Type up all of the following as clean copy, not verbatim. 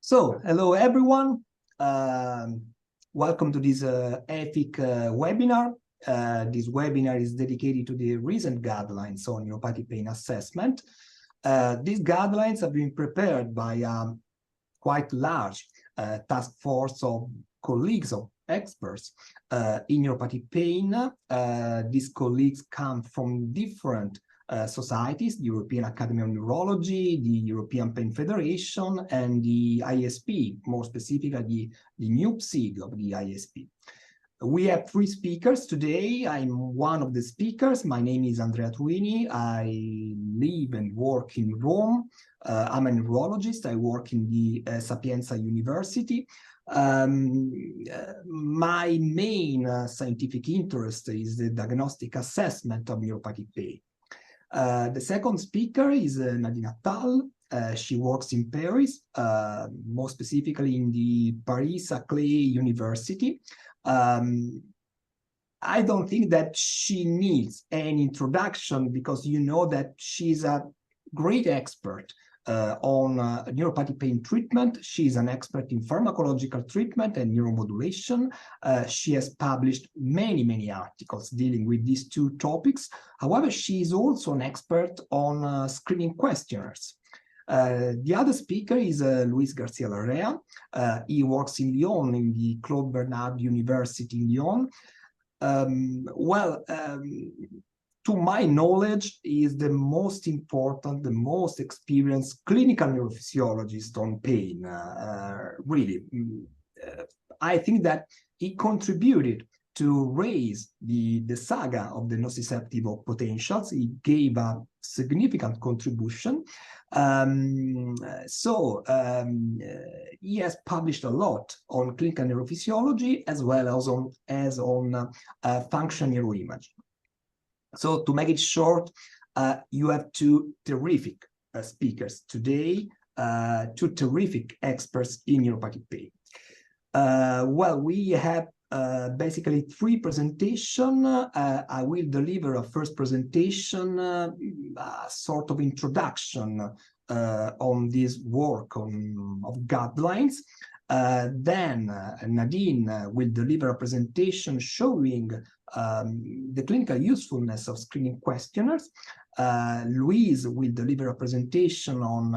So, hello everyone. Welcome to this EFIC webinar. This webinar is dedicated to the recent guidelines on neuropathic pain assessment. These guidelines have been prepared by a quite large task force of colleagues, of experts in neuropathic pain. These colleagues come from different societies, the European Academy of Neurology, the European Pain Federation, and the ISP, more specifically the EAN-EFIC of the ISP. We have three speakers today. I'm one of the speakers. My name is Andrea Truini. I live and work in Rome. I'm a neurologist. I work in the Sapienza University. My main scientific interest is the diagnostic assessment of neuropathic pain. The second speaker is Nadine Attal. She works in Paris, more specifically in the Paris Saclay University. I don't think that she needs any introduction because you know that she's a great expert on neuropathic pain treatment. She's an expert in pharmacological treatment and neuromodulation. She has published many articles dealing with these two topics. However, she is also an expert on screening questionnaires. The other speaker is Luis Garcia-Larrea. He works in Lyon, in the Claude Bernard University in Lyon. To my knowledge, he is the most important, the most experienced clinical neurophysiologist on pain. Really, I think that he contributed to raise the saga of the nociceptive potentials. He gave a significant contribution. He has published a lot on clinical neurophysiology as well as on function neuroimaging. So to make it short, you have two terrific speakers today, two terrific experts in neuropathic pain. We have basically three presentations. I will deliver a first presentation, a sort of introduction on this work of guidelines. Then Nadine will deliver a presentation showing the clinical usefulness of screening questionnaires. Louise will deliver a presentation on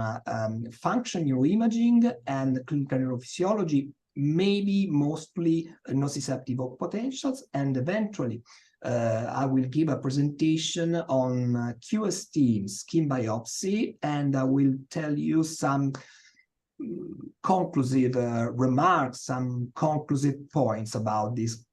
function neuroimaging and clinical neurophysiology, maybe mostly nociceptive potentials, and eventually I will give a presentation on QST, skin biopsy, and I will tell you some conclusive remarks, some conclusive points about these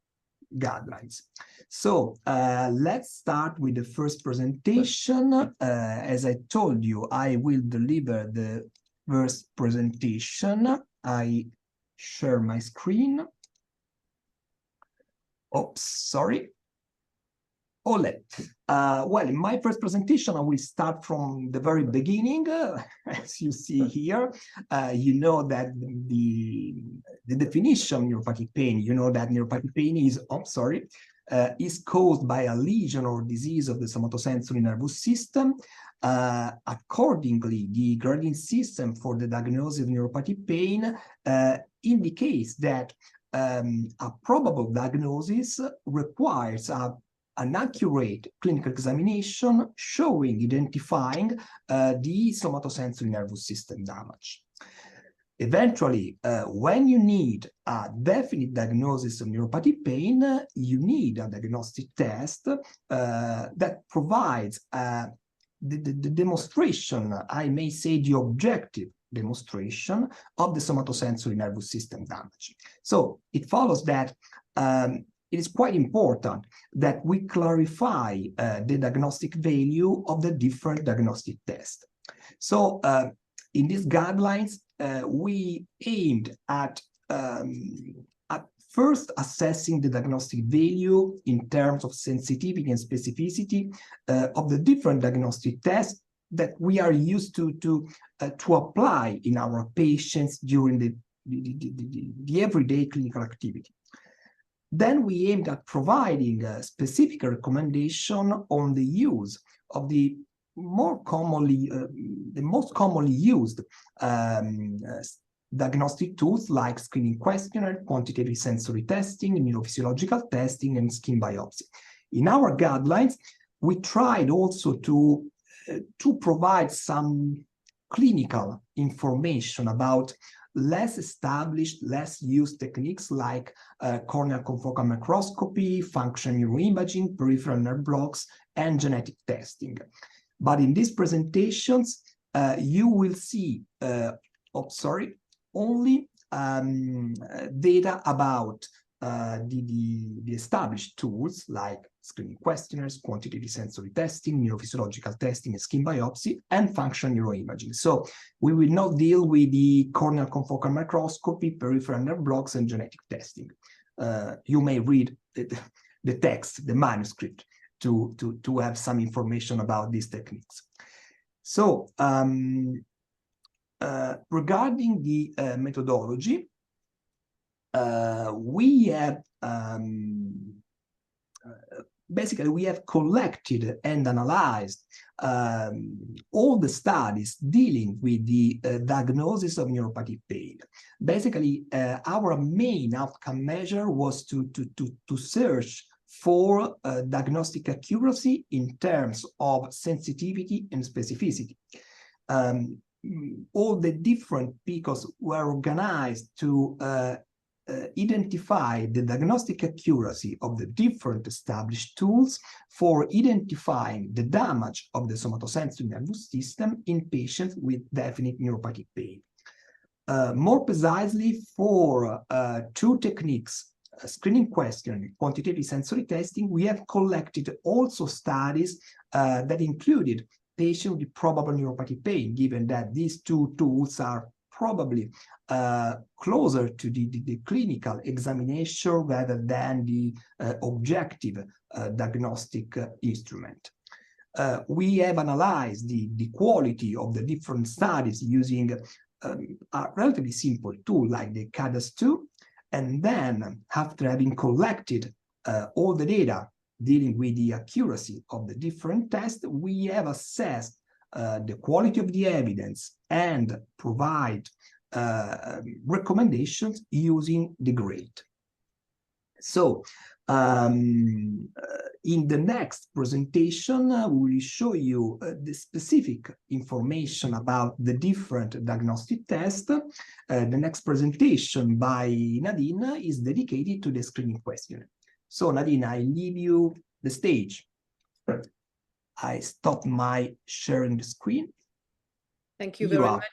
guidelines. So let's start with the first presentation. As I told you, I will deliver the first presentation. I share my screen. Oops, sorry. In my first presentation, I will start from the very beginning. As you see here, you know that the definition of neuropathic pain, you know that neuropathic pain is caused by a lesion or disease of the somatosensory nervous system. Accordingly, the grading system for the diagnosis of neuropathic pain indicates that a probable diagnosis requires an accurate clinical examination identifying the somatosensory nervous system damage. Eventually, when you need a definite diagnosis of neuropathic pain, you need a diagnostic test that provides the demonstration, I may say the objective demonstration of the somatosensory nervous system damage. So it follows that it is quite important that we clarify the diagnostic value of the different diagnostic tests. So in these guidelines, we aimed at first assessing the diagnostic value in terms of sensitivity and specificity of the different diagnostic tests that we are used to apply in our patients during the everyday clinical activity. Then we aimed at providing a specific recommendation on the use of the most commonly used diagnostic tools like screening questionnaire, quantitative sensory testing, neurophysiological testing, and skin biopsy. In our guidelines, we tried also to provide some clinical information about less established, less used techniques like corneal confocal microscopy, functional neuroimaging, peripheral nerve blocks, and genetic testing. But in these presentations, you will see, only data about the established tools like screening questionnaires, quantitative sensory testing, neurophysiological testing, and skin biopsy, and functional neuroimaging. So we will not deal with the corneal confocal microscopy, peripheral nerve blocks, and genetic testing. You may read the text, the manuscript, to have some information about these techniques. So regarding the methodology, we have basically we have collected and analyzed all the studies dealing with the diagnosis of neuropathic pain. Basically, our main outcome measure was to search for diagnostic accuracy in terms of sensitivity and specificity. All the different PICOs were organized to identify the diagnostic accuracy of the different established tools for identifying the damage of the somatosensory nervous system in patients with definite neuropathic pain. More precisely, for two techniques, screening questionnaire and quantitative sensory testing, we have collected also studies that included patients with probable neuropathic pain, given that these two tools are probably closer to the clinical examination rather than the objective diagnostic instrument. We have analyzed the quality of the different studies using a relatively simple tool like the CADAS2, and then after having collected all the data dealing with the accuracy of the different tests, we have assessed the quality of the evidence and provide recommendations using the grade. So in the next presentation, we will show you the specific information about the different diagnostic tests. The next presentation by Nadine is dedicated to the screening questionnaire. So Nadine, I leave you the stage. I stop my sharing the screen. Thank you very much.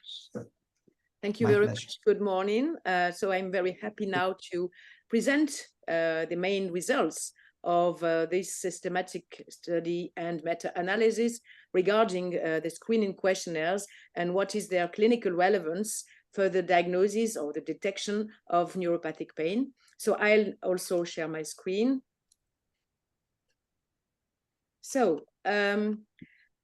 Thank you very much. Good morning. So I'm very happy now to present the main results of this systematic study and meta-analysis regarding the screening questionnaires and what is their clinical relevance for the diagnosis or the detection of neuropathic pain. So I'll also share my screen. So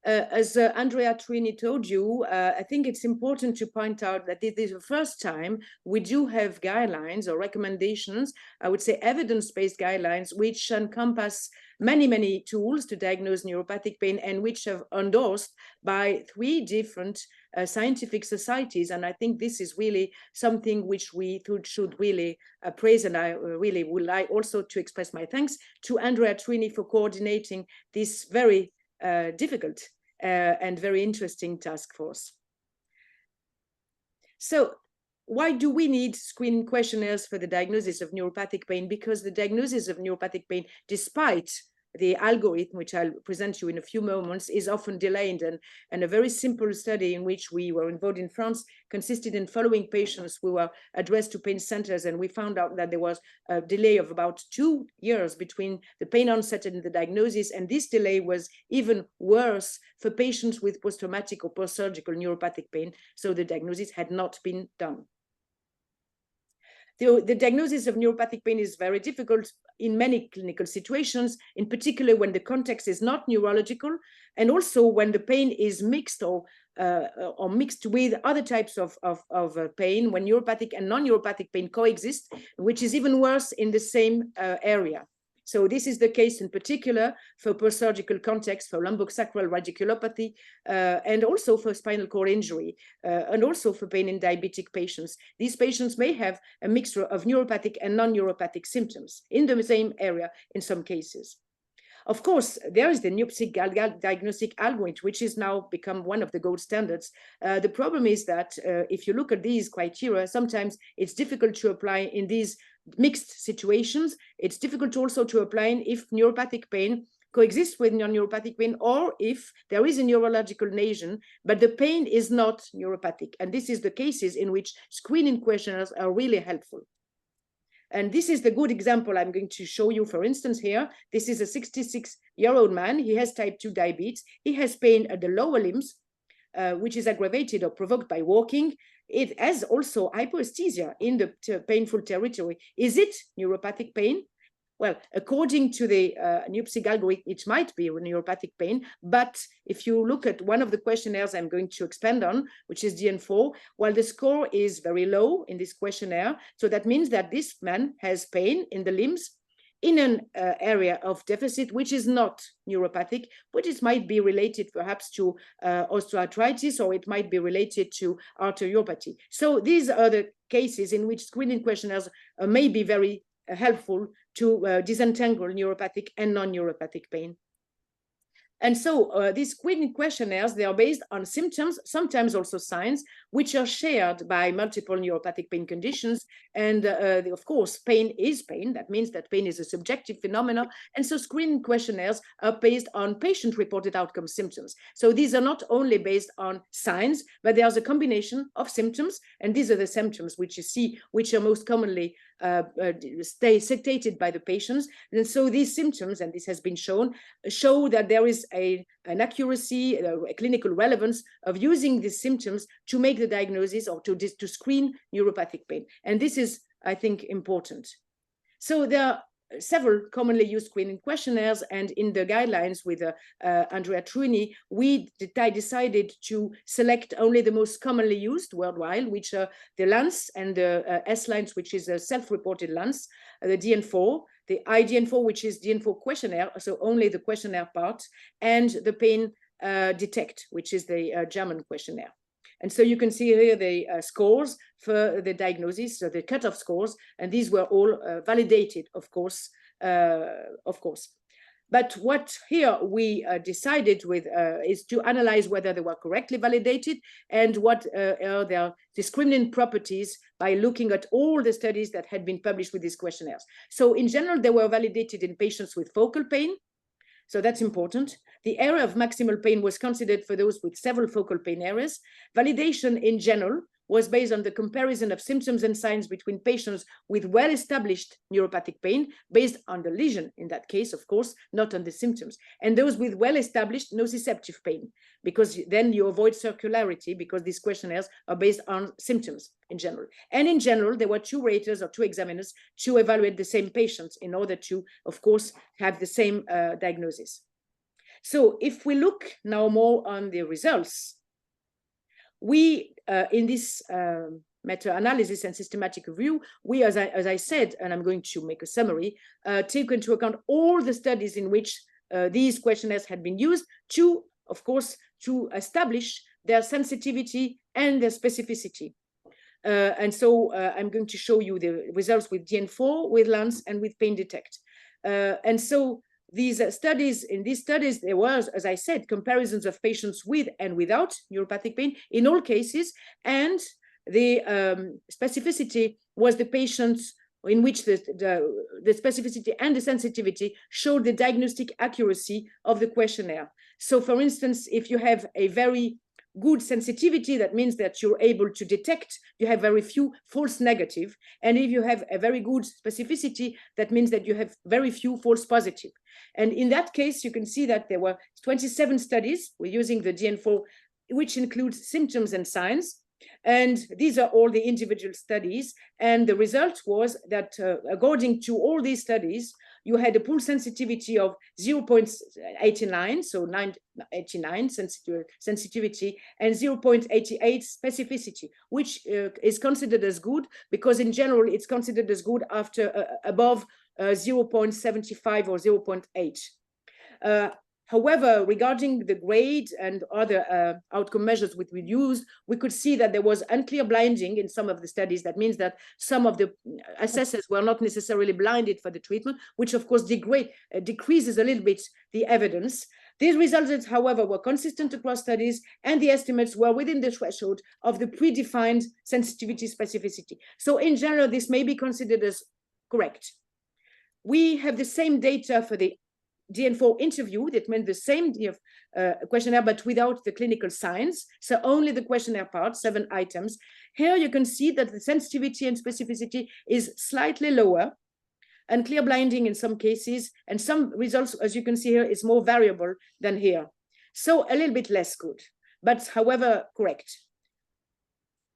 as Andrea Truini told you, I think it's important to point out that this is the first time we do have guidelines or recommendations, I would say evidence-based guidelines, which encompass many tools to diagnose neuropathic pain and which are endorsed by 3 different scientific societies. And I think this is really something which we should really praise. And I really would like also to express my thanks to Andrea Truini for coordinating this very difficult and very interesting task force. So why do we need screening questionnaires for the diagnosis of neuropathic pain? Because the diagnosis of neuropathic pain, despite the algorithm, which I'll present you in a few moments, is often delayed. And a very simple study in which we were involved in France consisted in following patients who were addressed to pain centers. And we found out that there was a delay of about 2 years between the pain onset and the diagnosis. And this delay was even worse for patients with post-traumatic or post-surgical neuropathic pain. So the diagnosis had not been done. The diagnosis of neuropathic pain is very difficult in many clinical situations, in particular when the context is not neurological, and also when the pain is mixed or mixed with other types of pain, when neuropathic and non-neuropathic pain coexist, which is even worse in the same area. So this is the case in particular for post-surgical context, for lumbosacral radiculopathy, and also for spinal cord injury, and also for pain in diabetic patients. These patients may have a mixture of neuropathic and non-neuropathic symptoms in the same area in some cases. Of course, there is the NeuPSIG diagnostic algorithm, which is now become one of the gold standards. The problem is that if you look at these criteria, sometimes it's difficult to apply in these mixed situations. It's difficult also to apply if neuropathic pain coexists with non-neuropathic pain, or if there is a neurological lesion, but the pain is not neuropathic. And this is the cases in which screening questionnaires are really helpful. And this is the good example I'm going to show you. For instance, here, this is a 66-year-old man. He has type 2 diabetes. He has pain at the lower limbs, which is aggravated or provoked by walking. It has also hypoesthesia in the painful territory. Is it neuropathic pain? Well, according to the NeuPSIG algorithm, it might be neuropathic pain, but if you look at one of the questionnaires I'm going to expand on, which is DN4, well, the score is very low in this questionnaire. So that means that this man has pain in the limbs in an area of deficit, which is not neuropathic, but it might be related perhaps to osteoarthritis, or it might be related to arteriopathy. So these are the cases in which screening questionnaires may be very helpful to disentangle neuropathic and non-neuropathic pain. And so these screening questionnaires, they are based on symptoms, sometimes also signs, which are shared by multiple neuropathic pain conditions. And of course, pain is pain. That means that pain is a subjective phenomenon. And so screening questionnaires are based on patient-reported outcome symptoms. So these are not only based on signs, but there's a combination of symptoms. And these are the symptoms which you see, which are most commonly stated by the patients. And so these symptoms, and this has been shown, show that there is an accuracy, a clinical relevance of using these symptoms to make the diagnosis or to screen neuropathic pain. And this is, I think, important. So there are several commonly used screening questionnaires, and in the guidelines with Andrea Truini, we decided to select only the most commonly used worldwide, which are the LANS and the S-LANS, which is a self-reported LANS, the DN4, the IDN4, which is DN4 questionnaire, so only the questionnaire part, and the pain detect, which is the German questionnaire. And so you can see here the scores for the diagnosis, so the cutoff scores, and these were all validated, of course. But what here we decided with is to analyze whether they were correctly validated and what are their discriminant properties by looking at all the studies that had been published with these questionnaires. So in general, they were validated in patients with focal pain. So that's important. The area of maximal pain was considered for those with several focal pain areas. Validation in general was based on the comparison of symptoms and signs between patients with well-established neuropathic pain, based on the lesion in that case, of course, not on the symptoms, and those with well-established nociceptive pain, because then you avoid circularity, because these questionnaires are based on symptoms in general. And in general, there were two raters or two examiners to evaluate the same patients in order to, of course, have the same diagnosis. So if we look now more on the results, we, in this meta-analysis and systematic review, we, as I said, and I'm going to make a summary, take into account all the studies in which these questionnaires had been used to, of course, to establish their sensitivity and their specificity. And so I'm going to show you the results with DN4, with LANS, and with pain detect. And so these studies, in these studies, there was, as I said, comparisons of patients with and without neuropathic pain in all cases, and the specificity was the patients in which the specificity and the sensitivity showed the diagnostic accuracy of the questionnaire. So for instance, if you have a very good sensitivity, that means that you're able to detect, you have very few false negative. And if you have a very good specificity, that means that you have very few false positive. And in that case, you can see that there were 27 studies. We're using the DN4, which includes symptoms and signs. And these are all the individual studies. And the result was that according to all these studies, you had a pool sensitivity of 0.89, so 989 sensitivity, and 0.88 specificity, which is considered as good, because in general, it's considered as good after above 0.75 or 0.8. However, regarding the grade and other outcome measures which we used, we could see that there was unclear blinding in some of the studies. That means that some of the assessors were not necessarily blinded for the treatment, which of course decreases a little bit the evidence. These results, however, were consistent across studies, and the estimates were within the threshold of the predefined sensitivity specificity. So in general, this may be considered as correct. We have the same data for the DN4 interview. That meant the same questionnaire, but without the clinical signs. So only the questionnaire part, 7 items. Here you can see that the sensitivity and specificity is slightly lower, and clear blinding in some cases, and some results, as you can see here, is more variable than here. So a little bit less good, but however, correct.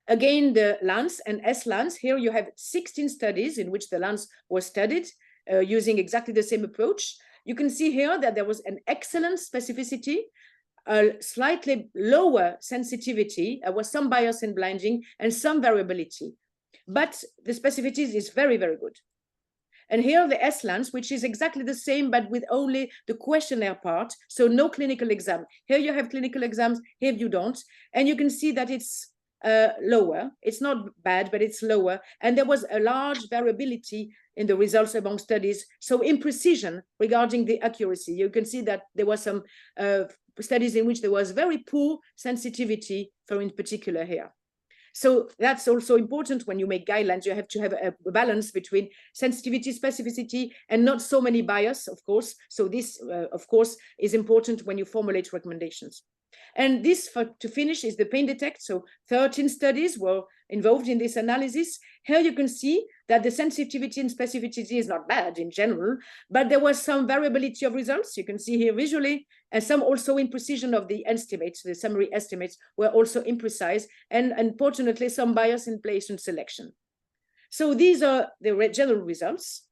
Again, the LANS and S-LANS, here you have 16 studies in which the LANS was studied using exactly the same approach. You can see here that there was an excellent specificity, a slightly lower sensitivity. There was some bias in blinding and some variability, but the specificity is very, very good. And here the S-LANS, which is exactly the same, but with only the questionnaire part, so no clinical exam. Here you have clinical exams, here you don't. And you can see that it's lower. It's not bad, but it's lower. And there was a large variability in the results among studies. So imprecision regarding the accuracy. You can see that there were some studies in which there was very poor sensitivity, for in particular here. So that's also important when you make guidelines. You have to have a balance between sensitivity, specificity, and not so many bias, of course. So this, of course, is important when you formulate recommendations. And this, to finish, is the pain detect. So 13 studies were involved in this analysis. Here you can see that the sensitivity and specificity is not bad in general, but there was some variability of results. You can see here visually, and some also imprecision of the estimates. The summary estimates were also imprecise, and unfortunately, some bias in patient selection. So these are the general results.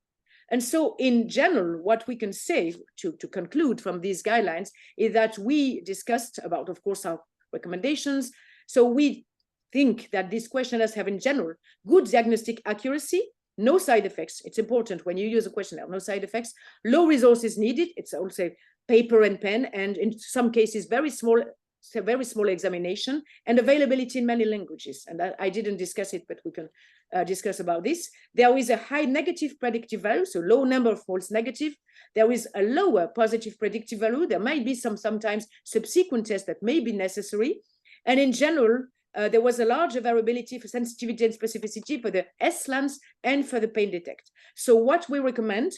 And so in general, what we can say to conclude from these guidelines is that we discussed about, of course, our recommendations. So we think that these questionnaires have in general good diagnostic accuracy, no side effects. It's important when you use a questionnaire, no side effects, low resources needed. It's also paper and pen, and in some cases, very small examination, and availability in many languages. And I didn't discuss it, but we can discuss about this. There is a high negative predictive value, so low number of false negative. There is a lower positive predictive value. There might be sometimes subsequent tests that may be necessary. And in general, there was a larger variability for sensitivity and specificity for the S-LANS and for the pain detect. So what we recommend,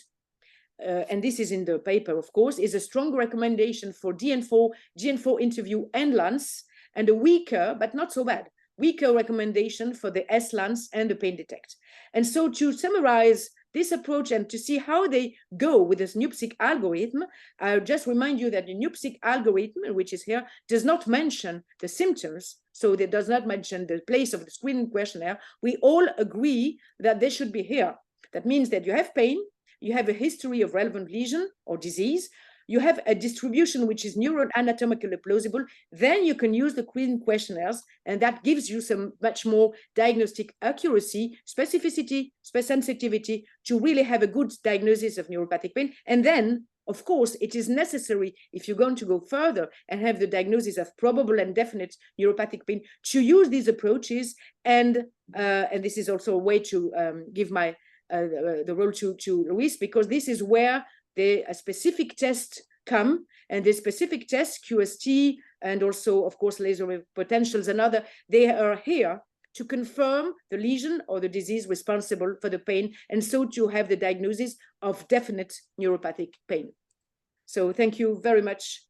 and this is in the paper, of course, is a strong recommendation for DN4 interview and LANS, and a weaker, but not so bad, weaker recommendation for the S-LANS and the pain detect. And so to summarize this approach and to see how they go with this NeuPSIG algorithm, I'll just remind you that the NeuPSIG algorithm, which is here, does not mention the symptoms, so it does not mention the place of the screening questionnaire. We all agree that they should be here. That means that you have pain, you have a history of relevant lesion or disease, you have a distribution which is neuroanatomically plausible, then you can use the screening questionnaires, and that gives you some much more diagnostic accuracy, specificity, sensitivity to really have a good diagnosis of neuropathic pain. And then, of course, it is necessary, if you're going to go further and have the diagnosis of probable and definite neuropathic pain, to use these approaches. And this is also a way to give my the role to Luis, because this is where the specific tests come, and the specific tests, QST, and also, of course, laser potentials and other, they are here to confirm the lesion or the disease responsible for the pain, and so to have the diagnosis of definite neuropathic pain. So thank you very much,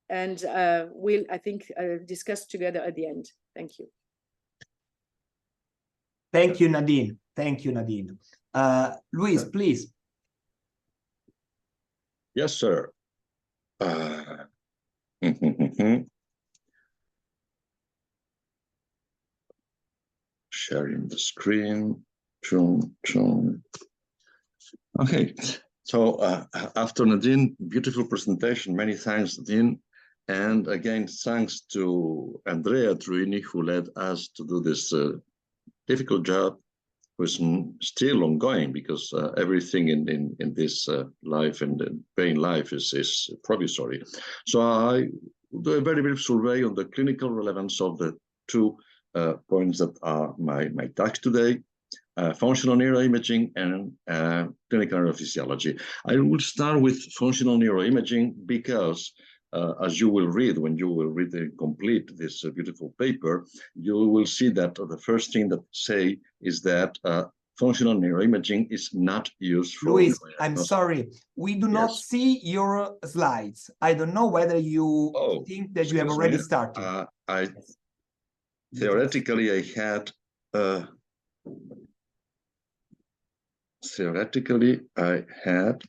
and we'll, I think, discuss together at the end. Thank you. Thank you, Nadine. Thank you, Nadine. Luis, please. Yes, sir. Sharing the screen. Okay, so after Nadine, beautiful presentation. Many thanks, Nadine. And again, thanks to Andrea Truini, who led us to do this difficult job was still ongoing, because everything in this life and pain life is provisory. So I do a very brief survey on the clinical relevance of the two points that are my task today: functional neuroimaging and clinical neurophysiology. I will start with functional neuroimaging because, as you will read when you will read and complete this beautiful paper, you will see that the first thing that say is that functional neuroimaging is not used for... Luis, I'm sorry, we do not see your slides. I don't know whether you think that you have already started. Theoretically, I had...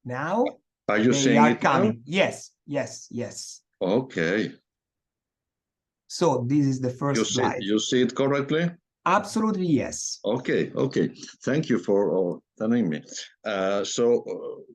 Now are you they saying are it coming? now? Yes. Okay. So this is the first slide. You see it correctly? Absolutely, yes. Okay. Thank you for telling me. So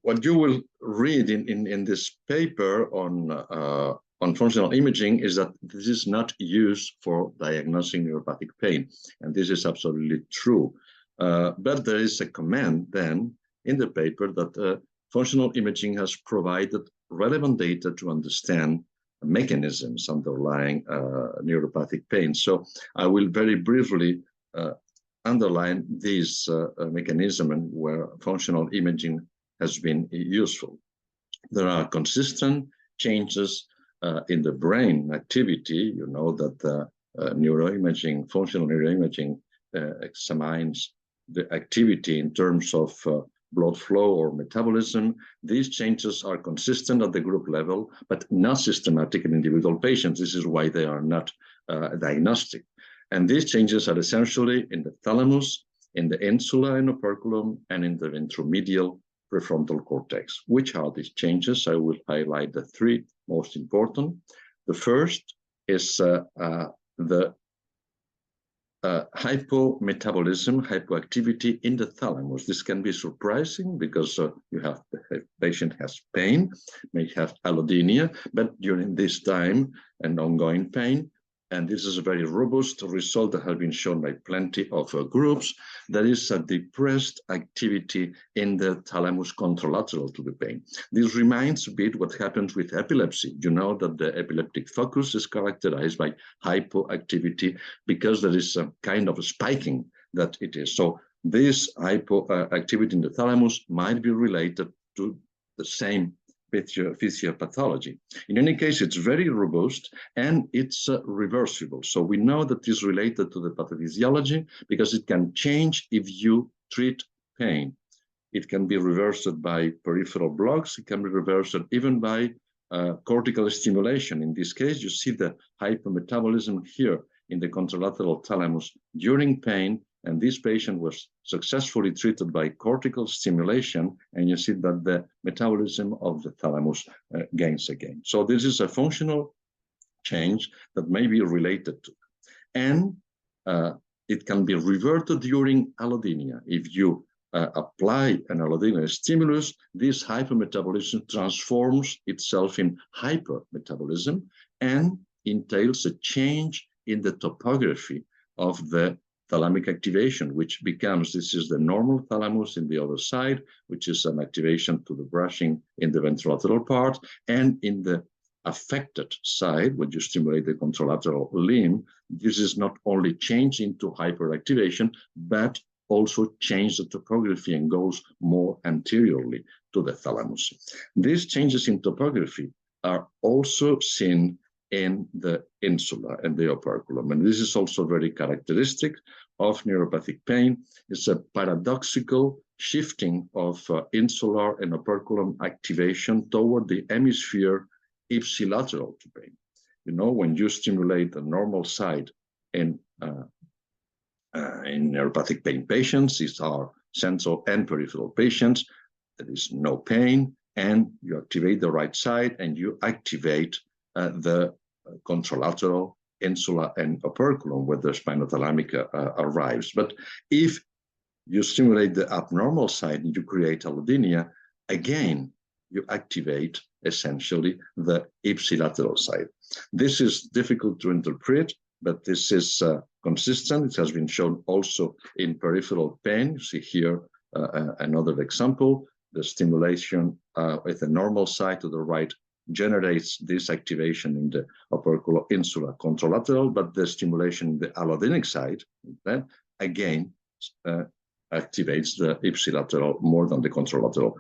what you will read in this paper on functional imaging is that this is not used for diagnosing neuropathic pain, and this is absolutely true. But there is a comment then in the paper that functional imaging has provided relevant data to understand mechanisms underlying neuropathic pain. So I will very briefly underline this mechanism and where functional imaging has been useful. There are consistent changes in the brain activity. You know that neuroimaging, functional neuroimaging, examines the activity in terms of blood flow or metabolism. These changes are consistent at the group level, but not systematic in individual patients. This is why they are not diagnostic. And these changes are essentially in the thalamus, in the insula and operculum, and in the ventromedial prefrontal cortex. Which are these changes? I will highlight the three most important. The first is the hypometabolism, hypoactivity in the thalamus. This can be surprising because the patient has pain, may have allodynia, but during this time and ongoing pain, and this is a very robust result that has been shown by plenty of groups, there is a depressed activity in the thalamus contralateral to the pain. This reminds a bit what happens with epilepsy. You know that the epileptic focus is characterized by hypoactivity because there is a kind of a spiking that it is. So this hypoactivity in the thalamus might be related to the same physiopathology. In any case, it's very robust and it's reversible. So we know that it's related to the pathophysiology because it can change if you treat pain. It can be reversed by peripheral blocks. It can be reversed even by cortical stimulation. In this case, you see the hypometabolism here in the contralateral thalamus during pain, and this patient was successfully treated by cortical stimulation, and you see that the metabolism of the thalamus gains again. So this is a functional change that may be related to, and it can be reverted during allodynia. If you apply an allodynia stimulus, this hypometabolism transforms itself in hypermetabolism and entails a change in the topography of the thalamic activation, which becomes, this is the normal thalamus in the other side, which is an activation to the brushing in the ventrolateral part, and in the affected side, when you stimulate the contralateral limb, this is not only change into hyperactivation, but also change the topography and goes more anteriorly to the thalamus. These changes in topography are also seen in the insula and the operculum. And this is also very characteristic of neuropathic pain. It's a paradoxical shifting of insular and operculum activation toward the hemisphere ipsilateral to pain. You know, when you stimulate the normal side in neuropathic pain patients, these are central and peripheral patients, there is no pain, and you activate the right side and you activate the contralateral, insula, and operculum where the spinothalamic arrives. But if you stimulate the abnormal side and you create allodynia, again, you activate essentially the ipsilateral side. This is difficult to interpret, but this is consistent. It has been shown also in peripheral pain. You see here another example. The stimulation with a normal side to the right generates this activation in the operculo-insular contralateral, but the stimulation in the allodinic side then again activates the ipsilateral more than the contralateral.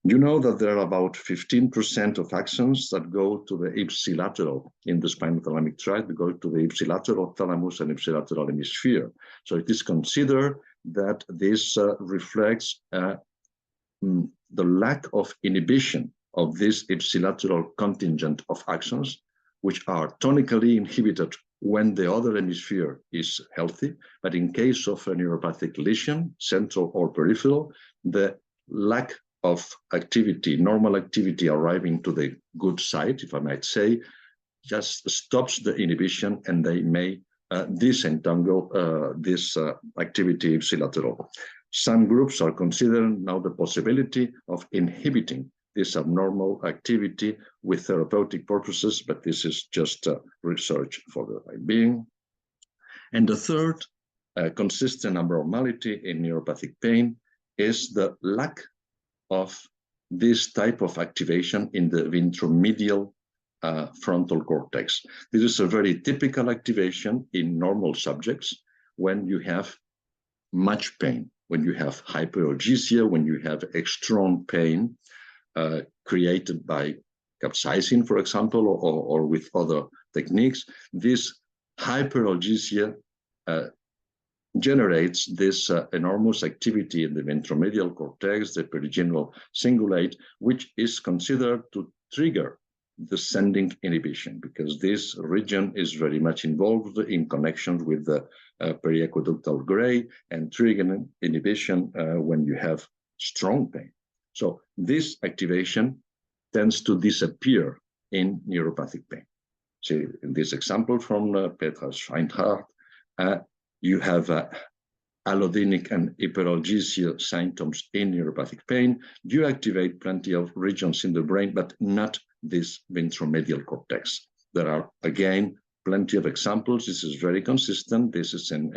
You know that there are about 15% of axons that go to the ipsilateral in the spinal thalamic tract, go to the ipsilateral thalamus and ipsilateral hemisphere. So it is considered that this reflects the lack of inhibition of this ipsilateral contingent of axons, which are tonically inhibited when the other hemisphere is healthy. But in case of a neuropathic lesion, central or peripheral, the lack of activity, normal activity arriving to the good side, if I might say, just stops the inhibition, and they may disentangle this activity ipsilateral. Some groups are considering now the possibility of inhibiting this abnormal activity with therapeutic purposes, but this is just research for the time being. And the third consistent abnormality in neuropathic pain is the lack of this type of activation in the ventromedial frontal cortex. This is a very typical activation in normal subjects when you have much pain, when you have hyperalgesia, when you have extreme pain created by capsaicin, for example, or with other techniques. This hyperalgesia generates this enormous activity in the ventromedial cortex, the perigeneal cingulate, which is considered to trigger descending inhibition, because this region is very much involved in connection with the periaqueductal gray and triggering inhibition when you have strong pain. So this activation tends to disappear in neuropathic pain. See, in this example from Petra Scheinhardt, you have allodinic and hyperalgesia symptoms in neuropathic pain. You activate plenty of regions in the brain, but not this ventromedial cortex. There are, again, plenty of examples. This is very consistent. This is in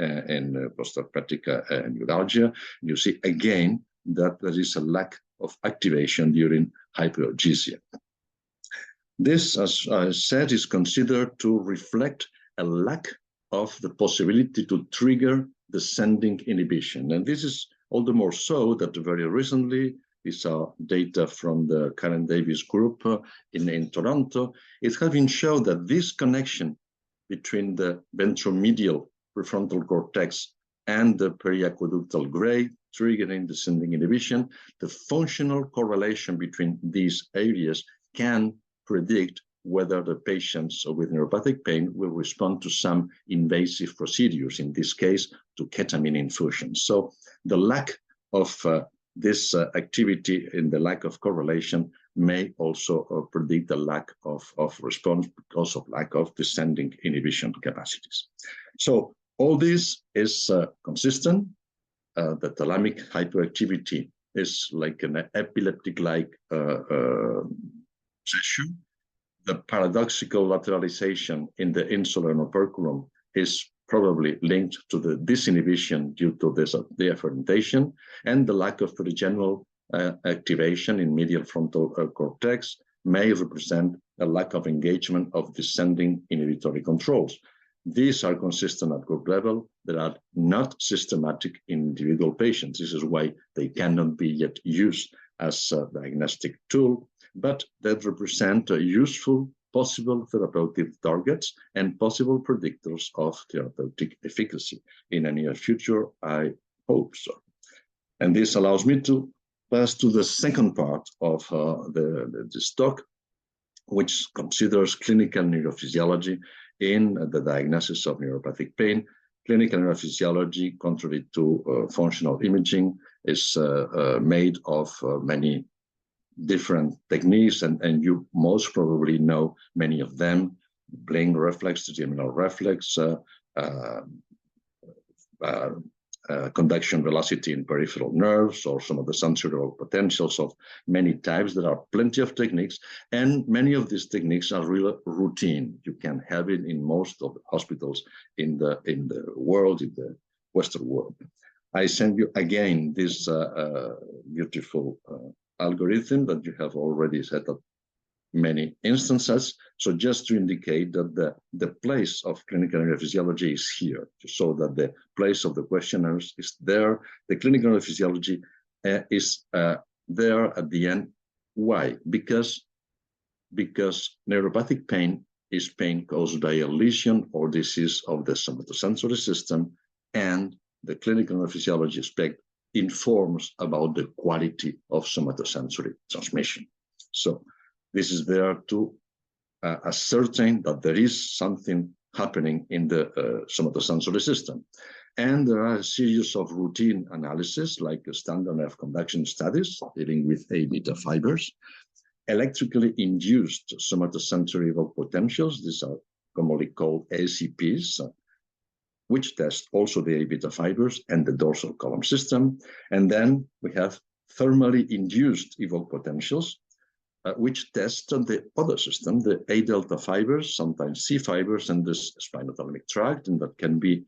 postherpetic neuralgia. You see, again, that there is a lack of activation during hyperalgesia. This, as I said, is considered to reflect a lack of the possibility to trigger descending inhibition. And this is all the more so that very recently, these are data from the Karen Davis group in Toronto, it has been shown that this connection between the ventromedial prefrontal cortex and the periaqueductal gray triggering descending inhibition, the functional correlation between these areas can predict whether the patients with neuropathic pain will respond to some invasive procedures, in this case, to ketamine infusion. So the lack of this activity and the lack of correlation may also predict the lack of response because of lack of descending inhibition capacities. So all this is consistent. The thalamic hyperactivity is like an epileptic-like session. The paradoxical lateralization in the insular and operculum is probably linked to the disinhibition due to this deafferentation, and the lack of perigeneal activation in medial frontal cortex may represent a lack of engagement of descending inhibitory controls. These are consistent at group level. They are not systematic in individual patients. This is why they cannot be yet used as a diagnostic tool, but that represent useful possible therapeutic targets and possible predictors of therapeutic efficacy. In the near future, I hope so. And this allows me to pass to the second part of this talk, which considers clinical neurophysiology in the diagnosis of neuropathic pain. Clinical neurophysiology, contrary to functional imaging, is made of many different techniques, and you most probably know many of them: Blink reflex, trigeminal reflex, conduction velocity in peripheral nerves, or some of the sensory potentials of many types. There are plenty of techniques, and many of these techniques are really routine. You can have it in most of the hospitals in the world, in the Western world. I send you again this beautiful algorithm that you have already set up many instances. So just to indicate that the place of clinical neurophysiology is here, so that the place of the questionnaires is there. The clinical neurophysiology is there at the end. Why? Because neuropathic pain is pain caused by a lesion or disease of the somatosensory system, and the clinical neurophysiology aspect informs about the quality of somatosensory transmission. So this is there to ascertain that there is something happening in the somatosensory system. And there are a series of routine analysis, like standard nerve conduction studies dealing with A-beta fibers, electrically induced somatosensory evoked potentials. These are commonly called ACPs, which test also the A-beta fibers and the dorsal column system. And then we have thermally induced evoked potentials, which test the other system, the A-delta fibers, sometimes C fibers, and this spinothalamic tract, and that can be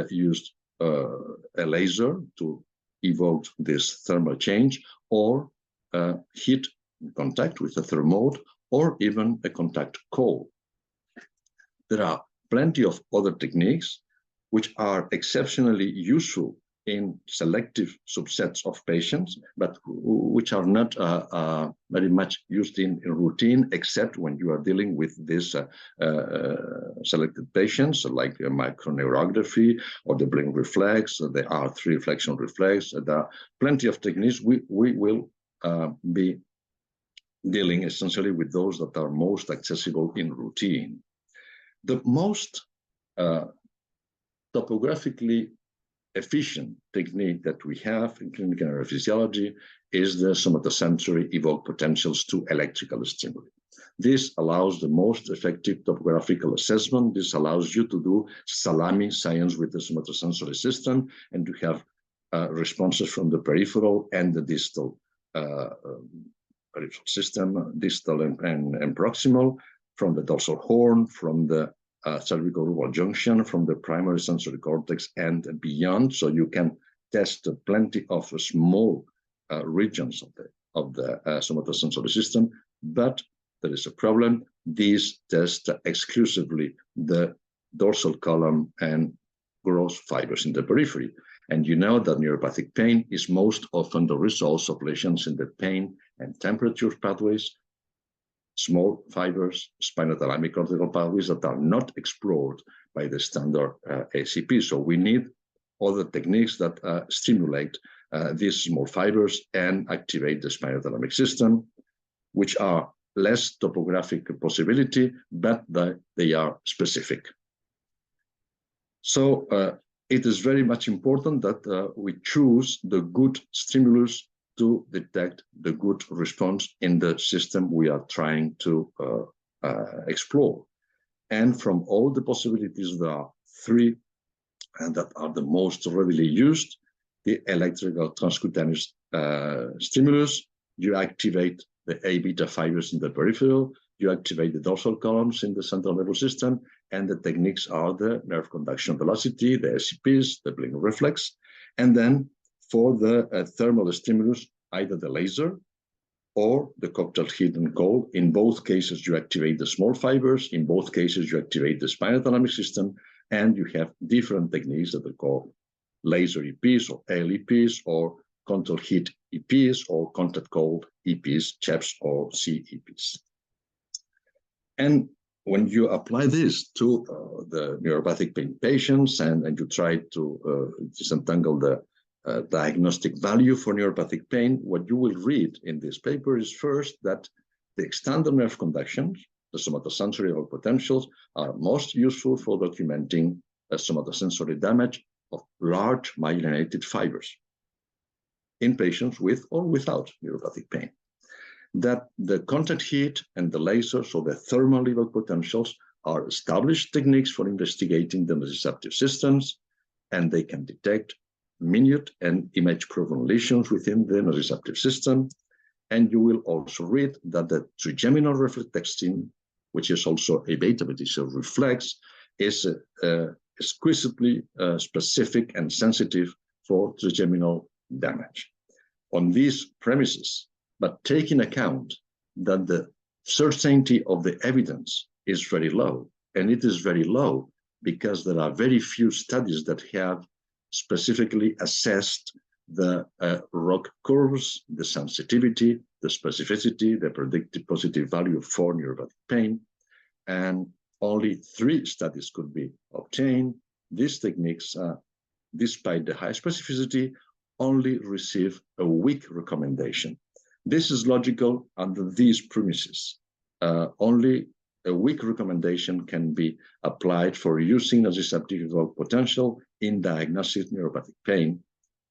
used a laser to evoke this thermal change, or heat contact with a thermode, or even a contact cold. There are plenty of other techniques which are exceptionally useful in selective subsets of patients, but which are not very much used in routine, except when you are dealing with these selected patients, like microneurography or the blink reflex, the R3 reflection reflex. There are plenty of techniques. We will be dealing essentially with those that are most accessible in routine. The most topographically efficient technique that we have in clinical neurophysiology is the somatosensory evoked potentials to electrical stimuli. This allows the most effective topographical assessment. This allows you to do salami science with the somatosensory system and to have responses from the peripheral and the distal peripheral system, distal and proximal, from the dorsal horn, from the cervical rural junction, from the primary sensory cortex and beyond. So you can test plenty of small regions of the somatosensory system, but there is a problem. These test exclusively the dorsal column and gross fibers in the periphery. And you know that neuropathic pain is most often the result of lesions in the pain and temperature pathways, small fibers, spinothalamic cortical pathways that are not explored by the standard ACP. So we need other techniques that stimulate these small fibers and activate the spinothalamic system, which are less topographic possibility, but they are specific. So it is very much important that we choose the good stimulus to detect the good response in the system we are trying to explore. And from all the possibilities, there are three that are the most readily used. The electrical transcutaneous stimulus, you activate the A-beta fibers in the peripheral, you activate the dorsal columns in the central nervous system, and the techniques are the nerve conduction velocity, the SCPs, the blink reflex, and then for the thermal stimulus, either the laser or the cocktail heat and cold. In both cases, you activate the small fibers. In both cases, you activate the spinothalamic system, and you have different techniques that are called laser EPs or LEPs or control heat EPs or contact cold EPs, CHEPs or CEPs. And when you apply this to the neuropathic pain patients and you try to disentangle the diagnostic value for neuropathic pain, what you will read in this paper is first that the external nerve conductions, the somatosensory evoked potentials, are most useful for documenting somatosensory damage of large myelinated fibers in patients with or without neuropathic pain. That the contact heat and the laser, so the thermal evoked potentials, are established techniques for investigating the nociceptive systems, and they can detect minute and image-proven lesions within the nociceptive system. And you will also read that the trigeminal reflexin, which is also a beta cell reflex, is exquisitely specific and sensitive for trigeminal damage. On these premises, but taking account that the certainty of the evidence is very low, and it is very low because there are very few studies that have specifically assessed the ROC curves, the sensitivity, the specificity, the predicted positive value for neuropathic pain, and only 3 studies could be obtained. These techniques, despite the high specificity, only receive a weak recommendation. This is logical under these premises. Only a weak recommendation can be applied for using nociceptive evoked potential in diagnostic neuropathic pain,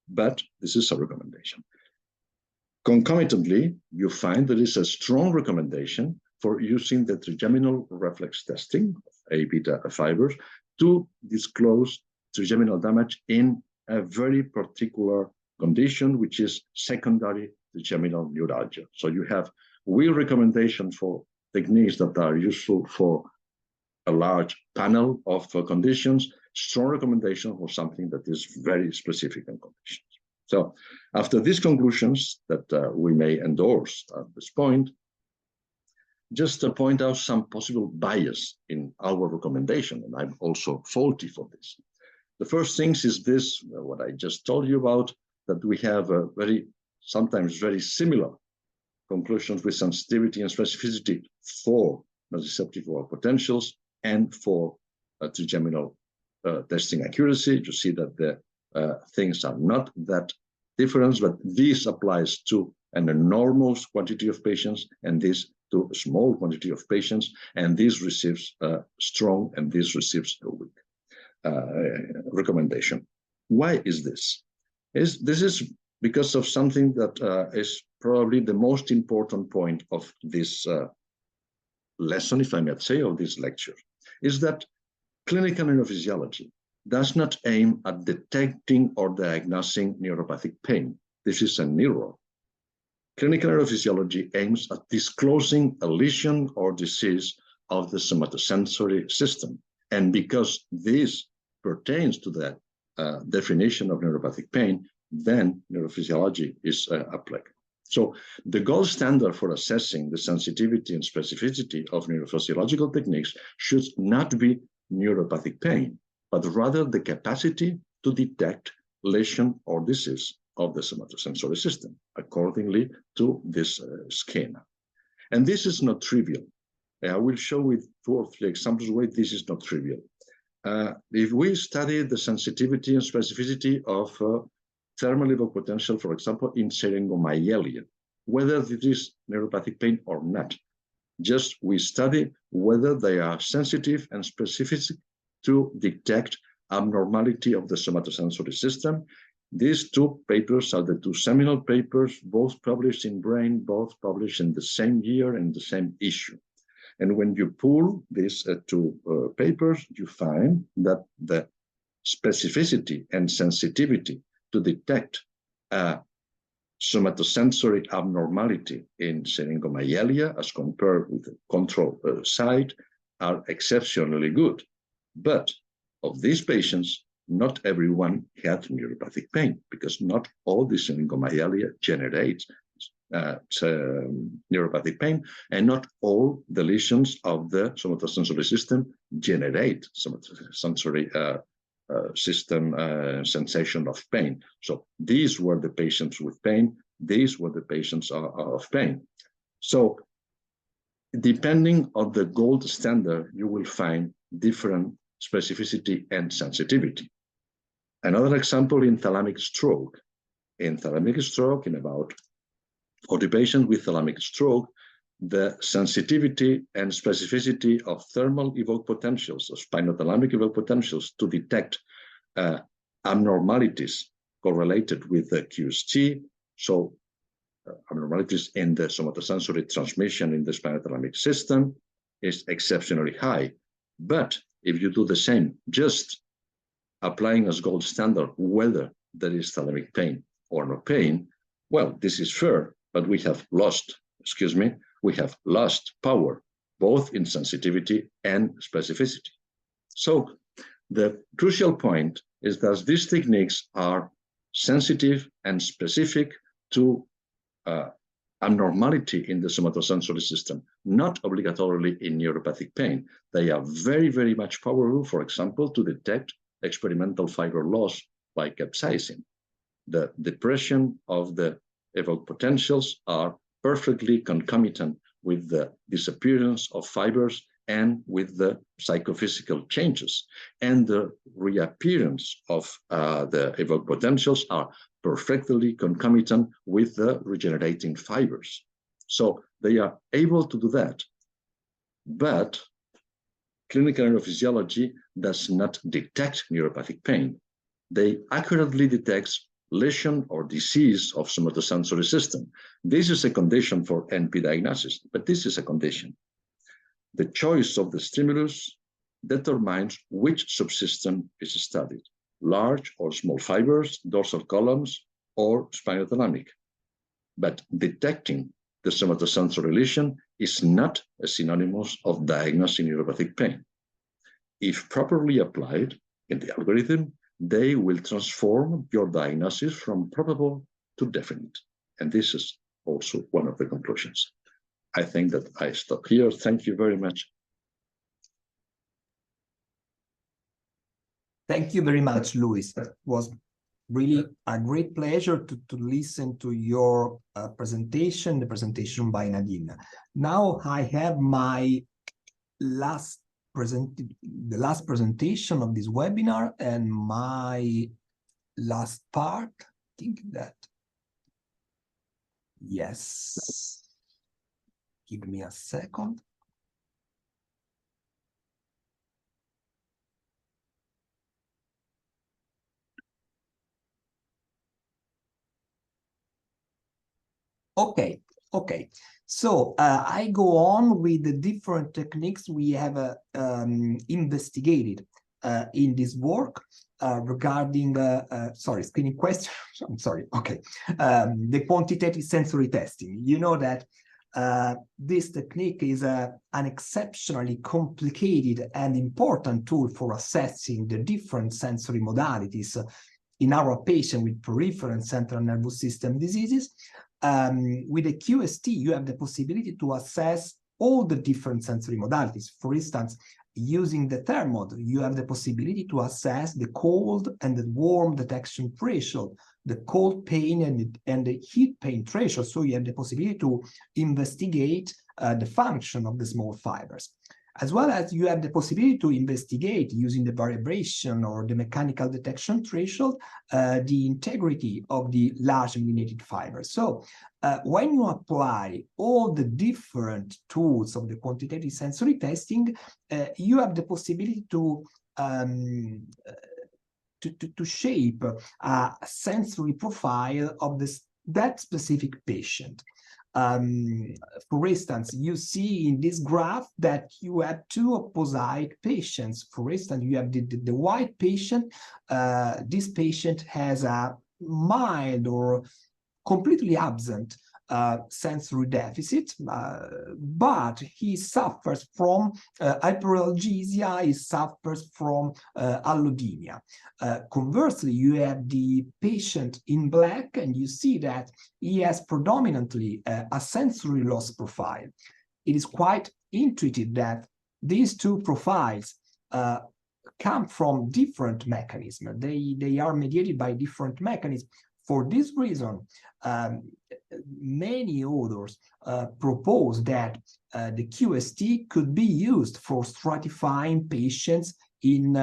but this is a recommendation. Concomitantly, you find there is a strong recommendation for using the trigeminal reflex testing of A-beta fibers to disclose trigeminal damage in a very particular condition, which is secondary trigeminal neuralgia. So you have real recommendation for techniques that are useful for a large panel of conditions, strong recommendation for something that is very specific in conditions. So after these conclusions that we may endorse at this point, just to point out some possible bias in our recommendation, and I'm also faulty for this. The first things is this, what I just told you about, that we have a sometimes very similar conclusions with sensitivity and specificity for nociceptive evoked potentials and for trigeminal testing accuracy. You see that the things are not that different, but this applies to an enormous quantity of patients and this to a small quantity of patients, and this receives strong and this receives a weak recommendation. Why is this? This is because of something that is probably the most important point of this lesson, if I may say, of this lecture, is that clinical neurophysiology does not aim at detecting or diagnosing neuropathic pain. This is an error. Clinical neurophysiology aims at disclosing a lesion or disease of the somatosensory system. And because this pertains to the definition of neuropathic pain, then neurophysiology is applicable. So the gold standard for assessing the sensitivity and specificity of neurophysiological techniques should not be neuropathic pain, but rather the capacity to detect lesion or disease of the somatosensory system, accordingly to this schema. And this is not trivial. I will show with 2 or 3 examples why this is not trivial. If we study the sensitivity and specificity of thermal evoked potential, for example, in syringomyelia, whether it is neuropathic pain or not, just we study whether they are sensitive and specific to detect abnormality of the somatosensory system. These 2 papers are the 2 seminal papers, both published in Brain, both published in the same year and the same issue. And when you pull these 2 papers, you find that the specificity and sensitivity to detect somatosensory abnormality in syringomyelia as compared with the control site are exceptionally good. But of these patients, not everyone had neuropathic pain because not all the syringomyelia generates neuropathic pain, and not all the lesions of the somatosensory system generate somatosensory system sensation of pain. So these were the patients with pain, these were the patients of pain. So depending on the gold standard, you will find different specificity and sensitivity. Another example in thalamic stroke. In thalamic stroke, in about 40 patients with thalamic stroke, the sensitivity and specificity of thermal evoked potentials, of spinothalamic evoked potentials to detect abnormalities correlated with the QST, so abnormalities in the somatosensory transmission in the spinothalamic system, is exceptionally high. But if you do the same, just applying as gold standard whether there is thalamic pain or no pain, well, this is fair, but we have lost power, both in sensitivity and specificity. So the crucial point is that these techniques are sensitive and specific to abnormality in the somatosensory system, not obligatorily in neuropathic pain. They are very, very much powerful, for example, to detect experimental fiber loss by capsaicin. The depression of the evoked potentials are perfectly concomitant with the disappearance of fibers and with the psychophysical changes. And the reappearance of the evoked potentials are perfectly concomitant with the regenerating fibers. So they are able to do that. But clinical neurophysiology does not detect neuropathic pain. They accurately detect lesion or disease of somatosensory system. This is a condition for NP diagnosis, but this is a condition. The choice of the stimulus determines which subsystem is studied, large or small fibers, dorsal columns, or spinothalamic. But detecting the somatosensory lesion is not a synonymous of diagnosing neuropathic pain. If properly applied in the algorithm, they will transform your diagnosis from probable to definite. And this is also one of the conclusions. I think that I stop here. Thank you very much. Thank you very much, Luis. It was really a great pleasure to listen to your presentation, the presentation by Nadine. Now I have my last presentation of this webinar and my last part. I think that, yes. Give me a second. Okay. So I go on with the different techniques we have investigated in this work regarding, screening question. I'm sorry. Okay. The quantitative sensory testing. You know that this technique is an exceptionally complicated and important tool for assessing the different sensory modalities in our patient with peripheral and central nervous system diseases. With a QST, you have the possibility to assess all the different sensory modalities. For instance, using the thermode, you have the possibility to assess the cold and the warm detection threshold, the cold pain and the heat pain threshold. So you have the possibility to investigate the function of the small fibers, as well as you have the possibility to investigate, using the vibration or the mechanical detection threshold, the integrity of the large myelinated fibers. So when you apply all the different tools of the quantitative sensory testing, you have the possibility to shape a sensory profile of that specific patient. For instance, you see in this graph that you have two opposite patients. For instance, you have the white patient. This patient has a mild or completely absent sensory deficit, but he suffers from hyperalgesia, he suffers from allodynia. Conversely, you have the patient in black, and you see that he has predominantly a sensory loss profile. It is quite intuitive that these two profiles come from different mechanisms. They are mediated by different mechanisms. For this reason, many authors propose that the QST could be used for stratifying patients in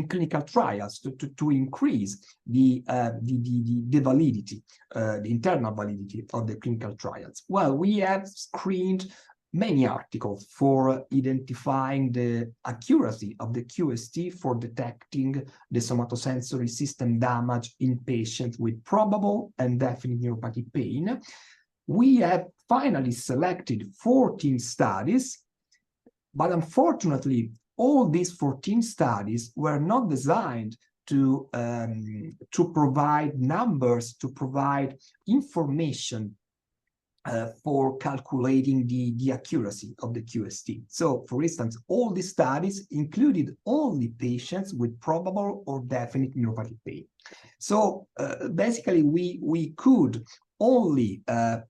clinical trials to increase the validity, the internal validity of the clinical trials. Well, we have screened many articles for identifying the accuracy of the QST for detecting the somatosensory system damage in patients with probable and definite neuropathic pain. We have finally selected 14 studies, but unfortunately, all these 14 studies were not designed to provide numbers, to provide information for calculating the accuracy of the QST. So, for instance, all these studies included only patients with probable or definite neuropathic pain. So, basically, we could only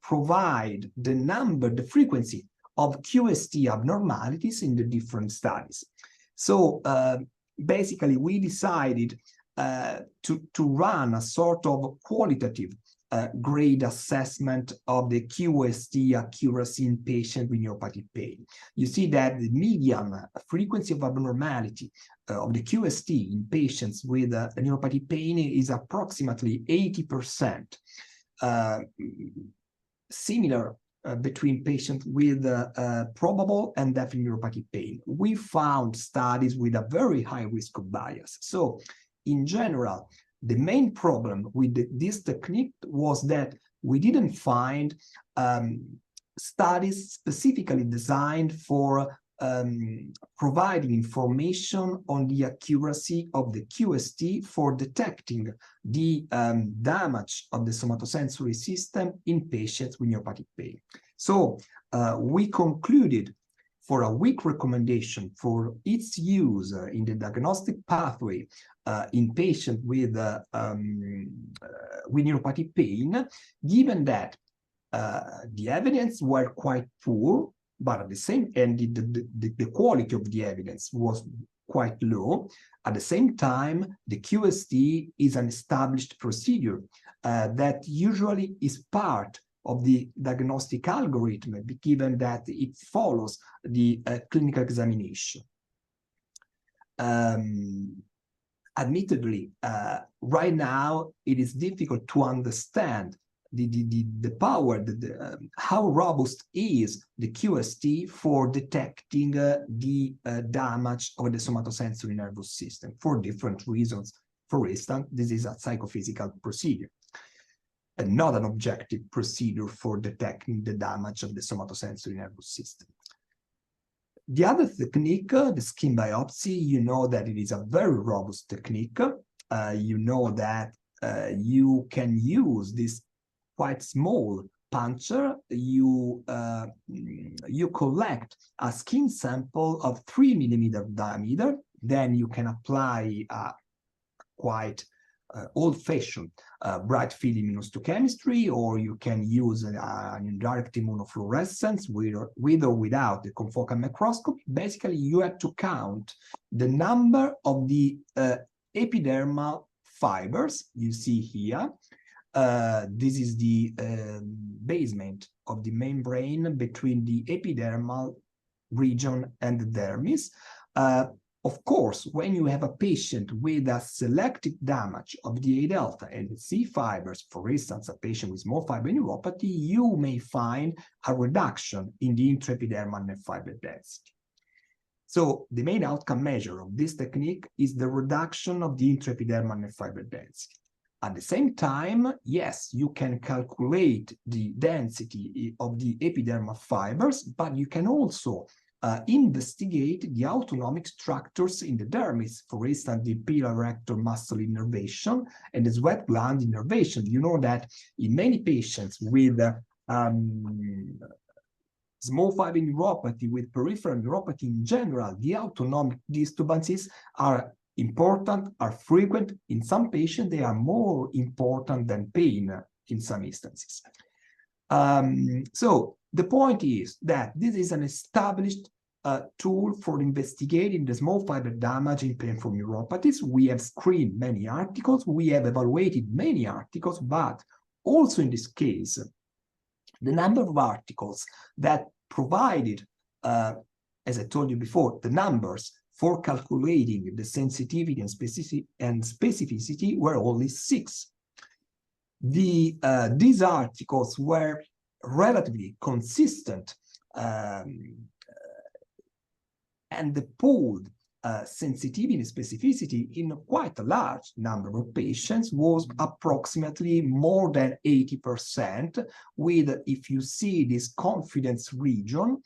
provide the number, the frequency of QST abnormalities in the different studies. So, basically, we decided to run a sort of qualitative grade assessment of the QST accuracy in patients with neuropathic pain. You see that the median frequency of abnormality of the QST in patients with neuropathic pain is approximately 80%. Similar between patients with probable and definite neuropathic pain. We found studies with a very high risk of bias. So, in general, the main problem with this technique was that we didn't find studies specifically designed for providing information on the accuracy of the QST for detecting the damage of the somatosensory system in patients with neuropathic pain. So we concluded for a weak recommendation for its use in the diagnostic pathway in patients with neuropathic pain, given that the evidence were quite poor, but at the same and the quality of the evidence was quite low. At the same time, the QST is an established procedure that usually is part of the diagnostic algorithm, given that it follows the clinical examination. Admittedly, right now, it is difficult to understand the power, how robust is the QST for detecting the damage of the somatosensory nervous system for different reasons. For instance, this is a psychophysical procedure, and not an objective procedure for detecting the damage of the somatosensory nervous system. The other technique, the skin biopsy, you know that it is a very robust technique. You know that you can use this quite small puncture. You collect a skin sample of 3 millimeter diameter. Then you can apply a quite old-fashioned bright field immunohistochemistry, or you can use an indirect immunofluorescence with or without the confocal microscopy. Basically, you have to count the number of the epidermal fibers you see here. This is the basement of the membrane between the epidermal region and the dermis. Of course, when you have a patient with a selective damage of the A delta and the C fibers, for instance, a patient with small fiber neuropathy, you may find a reduction in the intraepidermal nerve fiber density. So the main outcome measure of this technique is the reduction of the intraepidermal nerve fiber density. At the same time, yes, you can calculate the density of the epidermal fibers, but you can also investigate the autonomic structures in the dermis, for instance, the pilar rector muscle innervation and the sweat gland innervation. You know that in many patients with small fiber neuropathy, with peripheral neuropathy in general, the autonomic disturbances are important, are frequent. In some patients, they are more important than pain in some instances. So the point is that this is an established tool for investigating the small fiber damage in painful neuropathies. We have screened many articles, we have evaluated many articles, but also in this case, the number of articles that provided, as I told you before, the numbers for calculating the sensitivity and specificity were only 6. These articles were relatively consistent, and the pooled sensitivity and specificity in quite a large number of patients was approximately more than 80%, with, if you see this confidence region,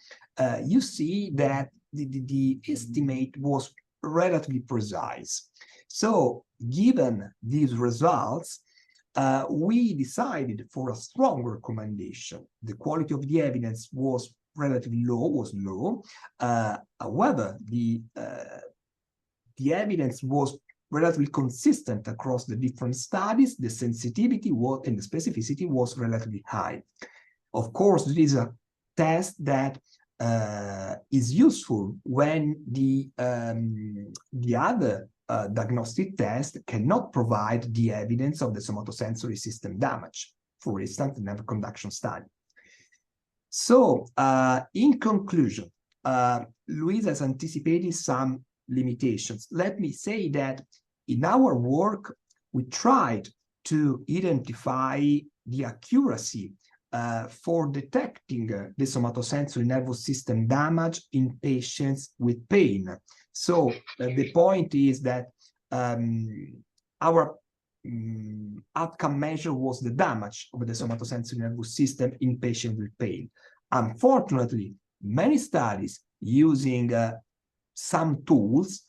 you see that the estimate was relatively precise. So given these results, we decided for a strong recommendation. The quality of the evidence was relatively low, however, the evidence was relatively consistent across the different studies. The sensitivity was, and the specificity was relatively high. Of course, it is a test that is useful when the other diagnostic test cannot provide the evidence of the somatosensory system damage, for instance, the nerve conduction study. So, in conclusion, Louise has anticipated some limitations. Let me say that in our work, we tried to identify the accuracy for detecting the somatosensory nervous system damage in patients with pain. So the point is that our outcome measure was the damage of the somatosensory nervous system in patients with pain. Unfortunately, many studies using some tools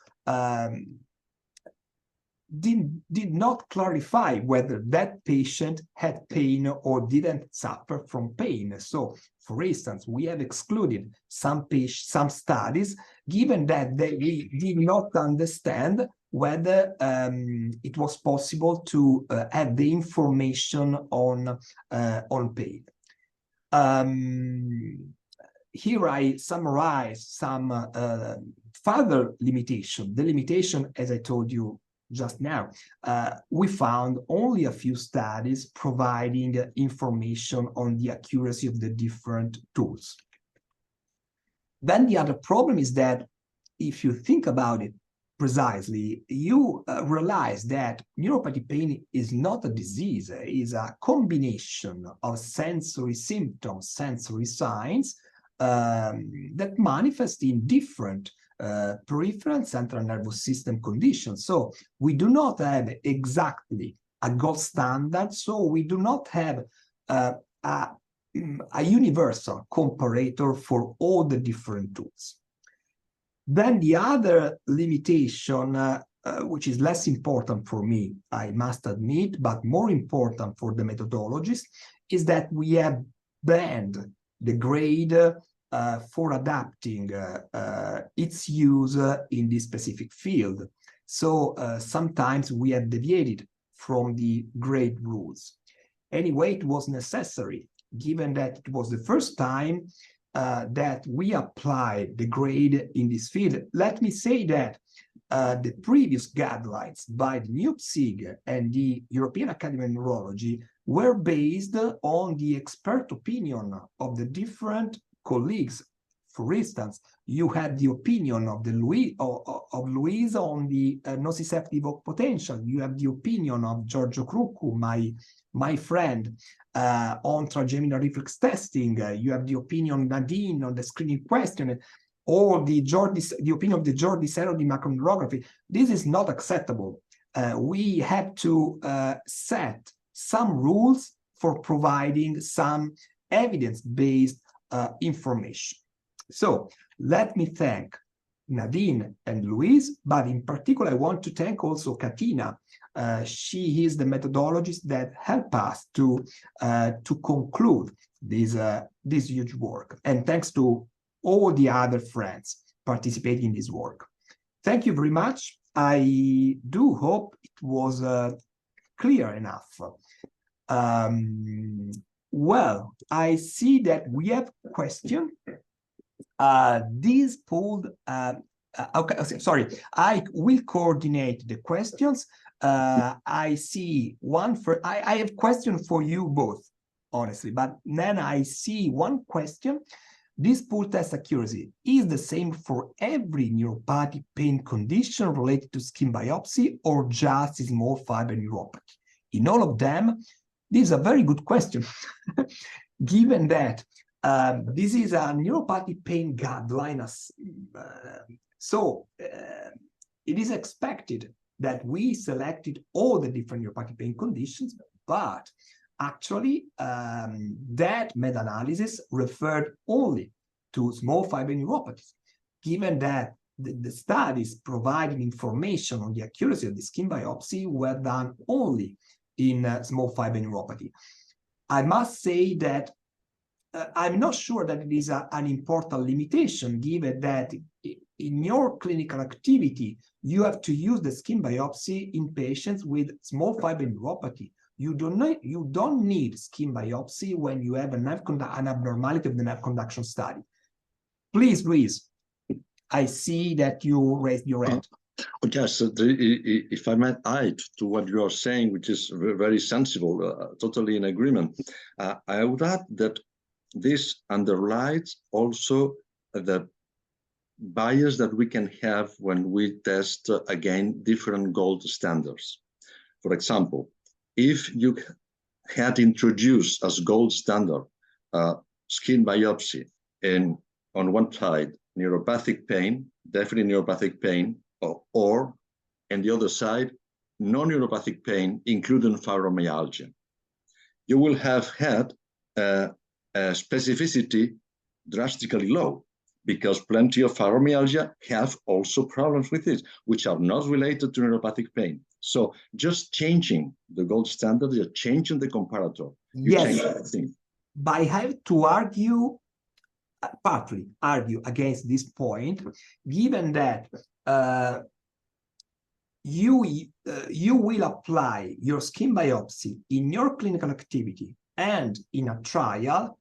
did not clarify whether that patient had pain or didn't suffer from pain. So, for instance, we have excluded some studies, given that we did not understand whether it was possible to have the information on pain. Here I summarize some further limitation. The limitation, as I told you just now, we found only a few studies providing information on the accuracy of the different tools. Then the other problem is that if you think about it precisely, you realize that neuropathic pain is not a disease, it is a combination of sensory symptoms, sensory signs that manifest in different peripheral central nervous system conditions. So we do not have exactly a gold standard, so we do not have a universal comparator for all the different tools. Then the other limitation, which is less important for me, I must admit, but more important for the methodologists, is that we have banned the grade for adapting its use in this specific field. So sometimes we have deviated from the grade rules. Anyway, it was necessary, given that it was the first time that we applied the grade in this field. Let me say that the previous guidelines by the NeuPSIG and the European Academy of Neurology were based on the expert opinion of the different colleagues. For instance, you had the opinion of Louise on the nociceptive potential. You have the opinion of Giorgio Cruccu, my friend, on trigeminal reflex testing. You have the opinion of Nadine on the screening question, or the opinion of the Jordi Serra di macroneurography. This is not acceptable. We have to set some rules for providing some evidence-based information. So let me thank Nadine and Louise, but in particular, I want to thank also Katina. She is the methodologist that helped us to conclude this huge work. And thanks to all the other friends participating in this work. Thank you very much. I do hope it was clear enough. Well, I see that we have a question. These pulled, okay, sorry, I will coordinate the questions. I see one for, I have a question for you both, honestly, but then I see one question. This pool test accuracy is the same for every neuropathic pain condition related to skin biopsy or just small fiber neuropathy? In all of them, this is a very good question, given that this is a neuropathic pain guideline. So it is expected that we selected all the different neuropathic pain conditions, but actually that meta-analysis referred only to small fiber neuropathies, given that the studies providing information on the accuracy of the skin biopsy were done only in small fiber neuropathy. I must say that I'm not sure that it is an important limitation, given that in your clinical activity, you have to use the skin biopsy in patients with small fiber neuropathy. You don't need skin biopsy when you have an abnormality of the nerve conduction study. Please, Luis, I see that you raised your hand. Yes, if I might add to what you are saying, which is very sensible, totally in agreement, I would add that this underlines also the bias that we can have when we test, again, different gold standards. For example, if you had introduced as gold standard skin biopsy and on one side, neuropathic pain, definitely neuropathic pain, or on the other side, non-neuropathic pain, including fibromyalgia, you will have had specificity drastically low, because plenty of fibromyalgia have also problems with it, which are not related to neuropathic pain. So just changing the gold standard, you're changing the comparator. You change everything. But I have to argue, partly argue against this point, given that you will apply your skin biopsy in your clinical activity and in a trial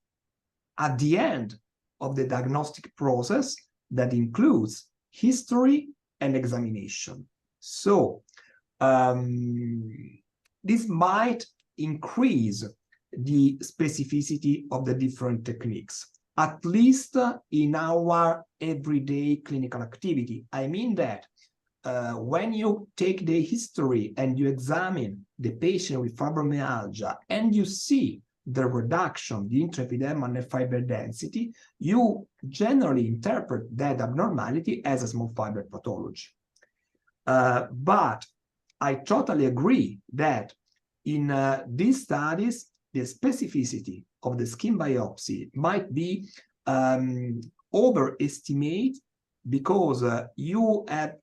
at the end of the diagnostic process that includes history and examination. So this might increase the specificity of the different techniques, at least in our everyday clinical activity. I mean that when you take the history and you examine the patient with fibromyalgia and you see the reduction, the intraepidermal nerve fiber density, you generally interpret that abnormality as a small fiber pathology. But I totally agree that in these studies, the specificity of the skin biopsy might be overestimated, because you have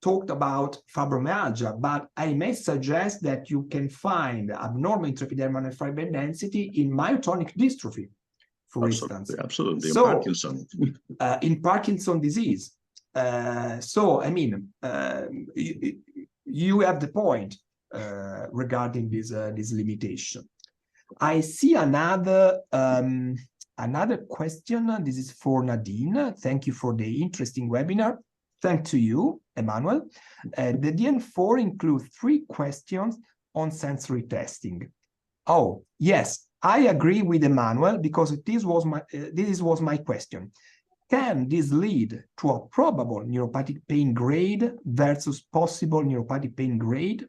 talked about fibromyalgia, but I may suggest that you can find abnormal intraepidermal nerve fiber density in myotonic dystrophy, for instance. Absolutely, so, in Parkinson. In Parkinson disease. So, I mean, you have the point regarding this limitation. I see another question. This is for Nadine. Thank you for the interesting webinar. Thanks to you, Emmanuel. The DN4 includes 3 questions on sensory testing. Oh, yes, I agree with Emmanuel, because this was my question. Can this lead to a probable neuropathic pain grade versus possible neuropathic pain grade?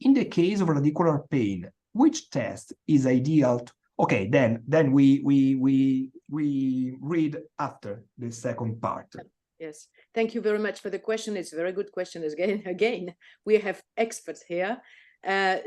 In the case of radicular pain, which test is ideal? Okay, then we read after the second part. Yes, thank you very much for the question. It's a very good question. Again, we have experts here.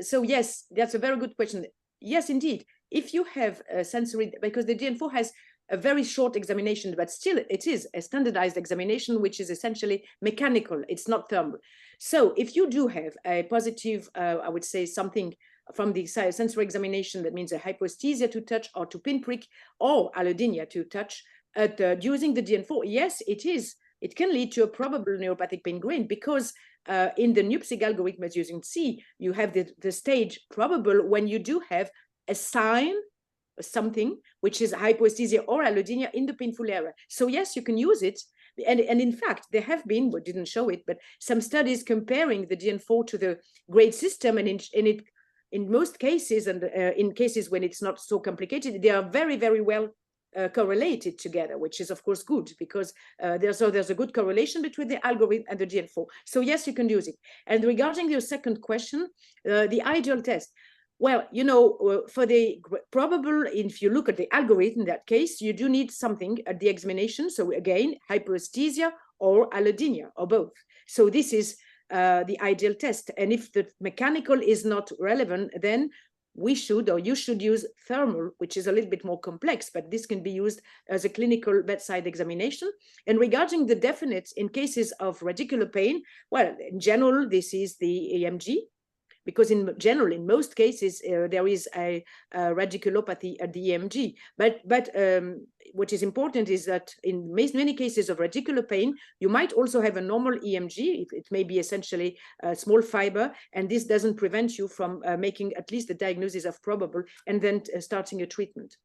So yes, that's a very good question. Yes, indeed. If you have a sensory, because the DN4 has a very short examination, but still it is a standardized examination, which is essentially mechanical. It's not thermal. So if you do have a positive, I would say something from the sensory examination, that means a hypoesthesia to touch or to pinprick or allodynia to touch, using the DN4, yes, it is. It can lead to a probable neuropathic pain grade, because in the NeuPSIG algorithm, as you can see, you have the stage probable when you do have a sign, something which is hypoesthesia or allodynia in the painful area. So yes, you can use it. And in fact, there have been, we didn't show it, but some studies comparing the DN4 to the grade system, and in most cases, and in cases when it's not so complicated, they are very, very well correlated together, which is of course good, because there's a good correlation between the algorithm and the DN4. So yes, you can use it. And regarding your second question, the ideal test. Well, you know, for the probable, if you look at the algorithm, in that case, you do need something at the examination. So again, hypoesthesia or allodynia or both. So this is the ideal test. And if the mechanical is not relevant, then we should, or you should, use thermal, which is a little bit more complex, but this can be used as a clinical bedside examination. And regarding the definites in cases of radicular pain, well, in general, this is the EMG, because in general, in most cases, there is a radiculopathy at the EMG. But what is important is that in many cases of radicular pain, you might also have a normal EMG. It may be essentially a small fiber, and this doesn't prevent you from making at least the diagnosis of probable and then starting a treatment.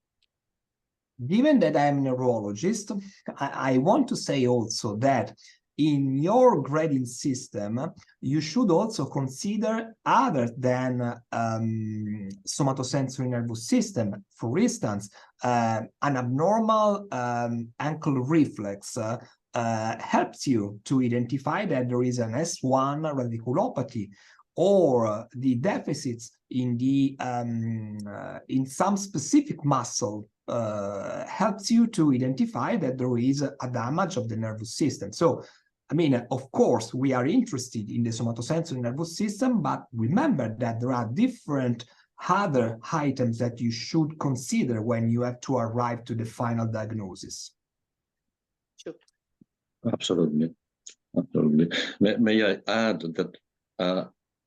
Given that I'm a neurologist, I want to say also that in your grading system, you should also consider other than somatosensory nervous system. For instance, an abnormal ankle reflex helps you to identify that there is an S1 radiculopathy, or the deficits in the in some specific muscle helps you to identify that there is a damage of the nervous system. So, I mean, of course, we are interested in the somatosensory nervous system, but remember that there are different other items that you should consider when you have to arrive to the final diagnosis. Sure. Absolutely. Absolutely. May I add that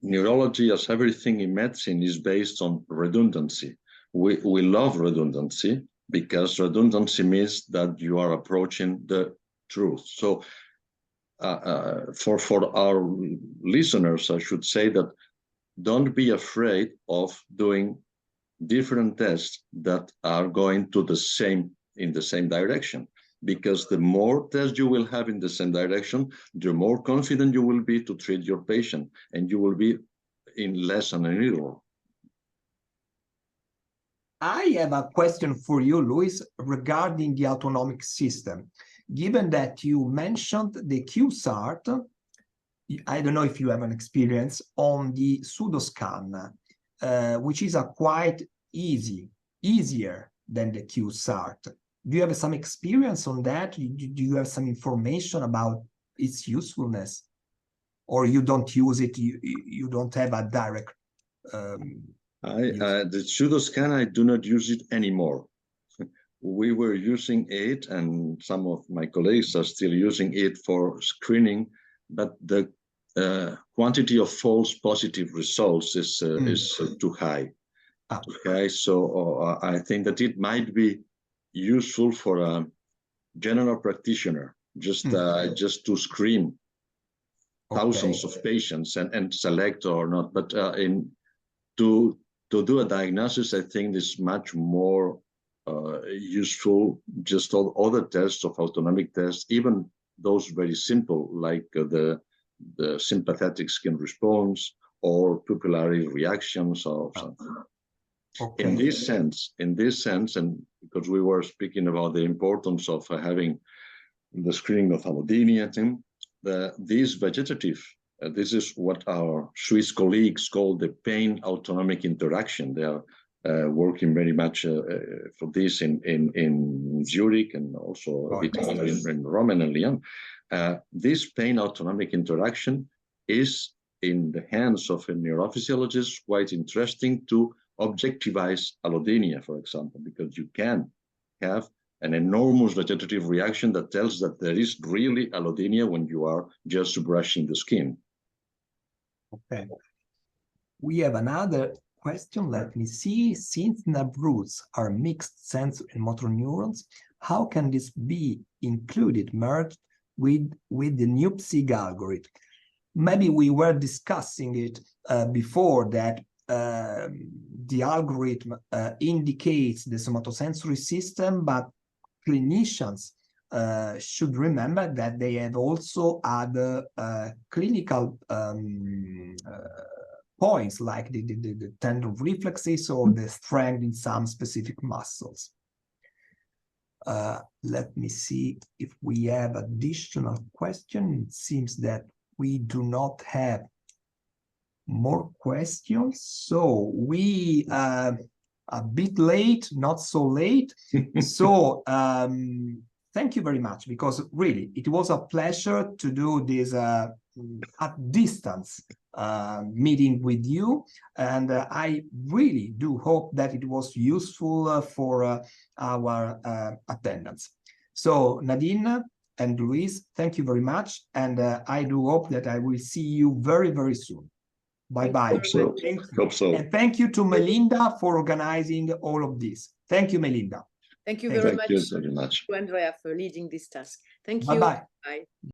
neurology, as everything in medicine, is based on redundancy. We love redundancy because redundancy means that you are approaching the truth. So for our listeners, I should say that don't be afraid of doing different tests that are going to in the same direction, because the more tests you will have in the same direction, the more confident you will be to treat your patient, and you will be in less than an error. I have a question for you, Luis, regarding the autonomic system. Given that you mentioned the QSART, I don't know if you have an experience on the pseudoscan, which is a quite easier than the QSART. Do you have some experience on that? Do you have some information about its usefulness? Or you don't use it, you don't have a direct... the pseudoscan, I do not use it anymore. We were using it, and some of my colleagues are still using it for screening, but the quantity of false positive results is too high. Okay, so I think that it might be useful for a general practitioner, just to screen thousands of patients and select or not. But to do a diagnosis, I think is much more useful. Just all other tests of autonomic tests, even those very simple, like the sympathetic skin response or pupillary reactions or something. Okay. In this sense, and because we were speaking about the importance of having the screening of allodynia, this vegetative, this is what our Swiss colleagues call the pain autonomic interaction. They are working very much for this in Zurich and also in Rome and Lyon. This pain autonomic interaction is in the hands of a neurophysiologist quite interesting to objectivize allodynia, for example, because you can have an enormous vegetative reaction that tells that there is really allodynia when you are just brushing the skin. Okay. We have another question. Let me see. Since nerve roots are mixed sensory and motor neurons, how can this be merged with the NeuPSIG algorithm? Maybe we were discussing it before, that the algorithm indicates the somatosensory system, but clinicians should remember that they have also other clinical points, like the tendon reflexes or the strength in some specific muscles. Let me see if we have additional questions. It seems that we do not have more questions, so we a bit late, not so late. So thank you very much, because really it was a pleasure to do this at distance meeting with you, and I really do hope that it was useful for our attendance. So Nadine and Luis, thank you very much, and I do hope that I will see you very, very soon. Bye-bye. Hope so. Hope so. And thank you to Melinda for organizing all of this. Thank you, Melinda. Thank you very much. Thank you very much. To Andrea for leading this task. Thank you. Bye-bye. Bye.